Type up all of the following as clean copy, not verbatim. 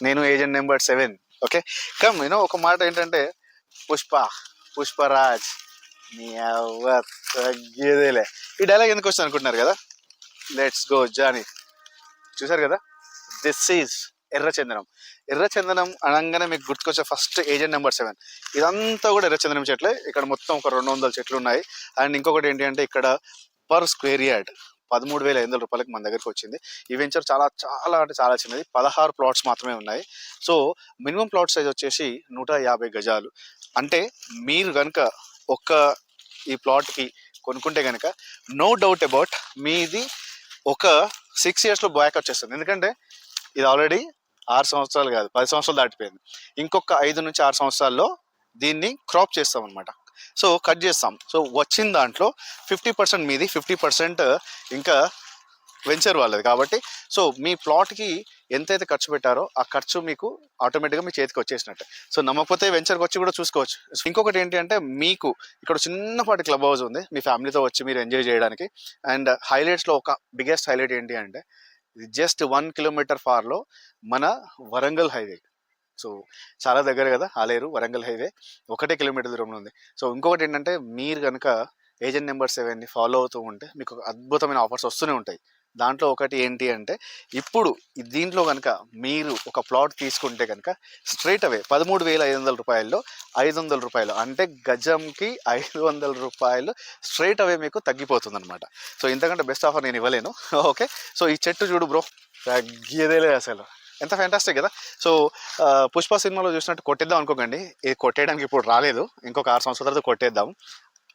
నేను agent number 7. Okay, come ఒక మాట ఏంటంటే పుష్పరాజ్ నీ అవ్వ తగ్గేదేలే. ఈ డైలాగ్ ఎందుకు వచ్చింది అనుకుంటున్నారు కదా. Let's go Johnny. చూసారు కదా, దిస్ ఈజ్ ఎర్రచందనం అనగానే మీకు గుర్తుకొచ్చే ఫస్ట్ ఏజెంట్ నెంబర్ 7. ఇదంతా కూడా ఎర్రచందనం చెట్లే. ఇక్కడ మొత్తం ఒక 200 చెట్లు ఉన్నాయి. అండ్ ఇంకొకటి ఏంటి అంటే ఇక్కడ పర్ స్క్వేర్ యార్డ్ 13,500 రూపాయలకి మన దగ్గరకు వచ్చింది. ఈ వెంచర్ చాలా చాలా అంటే చాలా చిన్నది. 16 ప్లాట్స్ మాత్రమే ఉన్నాయి. సో మినిమం ప్లాట్ సైజ్ వచ్చేసి 150 గజాలు. అంటే మీరు కనుక ఈ ప్లాట్కి కొనుక్కుంటే కనుక నో డౌట్ అబౌట్ మీది ఒక 6 yearsలో బ్యాక్ వచ్చేస్తుంది. ఎందుకంటే ఇది ఆల్రెడీ 6 సంవత్సరాలు కాదు 10 సంవత్సరాలు దాటిపోయింది. ఇంకొక 5 నుంచి 6 సంవత్సరాల్లో దీన్ని క్రాప్ చేస్తాం అనమాట. సో కట్ చేస్తాం. సో వచ్చిన దాంట్లో 50% మీది, 50% ఇంకా వెంచర్ వాళ్ళది. కాబట్టి సో మీ ప్లాట్కి ఎంతైతే ఖర్చు పెట్టారో ఆ ఖర్చు మీకు ఆటోమేటిక్గా మీ చేతికి వచ్చేసినట్టే. సో నమ్మకపోతే వెంచర్కి వచ్చి కూడా చూసుకోవచ్చు. ఇంకొకటి ఏంటి అంటే మీకు ఇక్కడ చిన్నపాటి క్లబ్ హౌస్ ఉంది, మీ ఫ్యామిలీతో వచ్చి మీరు ఎంజాయ్ చేయడానికి. అండ్ హైలైట్స్లో ఒక బిగ్గెస్ట్ హైలైట్ ఏంటి అంటే ఇది జస్ట్ 1 kilometer ఫార్లో మన వరంగల్ హైవే. సో చాలా దగ్గర కదా, ఆలేరు వరంగల్ హైవే 1 kilometer దూరంలో ఉంది. సో ఇంకొకటి ఏంటంటే మీరు కనుక ఏజెంట్ నెంబర్ 7ని ఫాలో అవుతూ ఉంటే మీకు అద్భుతమైన ఆఫర్స్ వస్తూనే ఉంటాయి. దాంట్లో ఒకటి ఏంటి అంటే ఇప్పుడు దీంట్లో కనుక మీరు ఒక ప్లాట్ తీసుకుంటే కనుక స్ట్రైట్ అవే 13,500 రూపాయల్లో 500 రూపాయలు అంటే గజంకి 500 రూపాయలు స్ట్రైట్ అవే మీకు తగ్గిపోతుంది అనమాట. సో ఇంతకంటే బెస్ట్ ఆఫర్ నేను ఇవ్వలేను. ఓకే, సో ఈ చెట్టు చూడు బ్రో, తగ్గేదేలే అసలు. ఎంత ఫ్యాంటాస్టిక్ కదా. సో పుష్ప సినిమాలో చూసినట్టు కొట్టేద్దాం అనుకోకండి. ఇది కొట్టేయడానికి ఇప్పుడు రాలేదు, ఇంకొక 6 సంవత్సరాల తర్వాత కొట్టేద్దాం.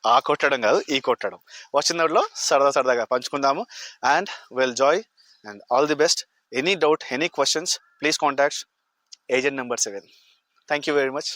ఆ కొట్టడం కాదు, ఈ కొట్టడం. వచ్చిన దాంట్లో సరదాగా పంచుకుందాము. And well joy and all the best. Any doubt, any questions, please contact agent number 7. Thank you very much.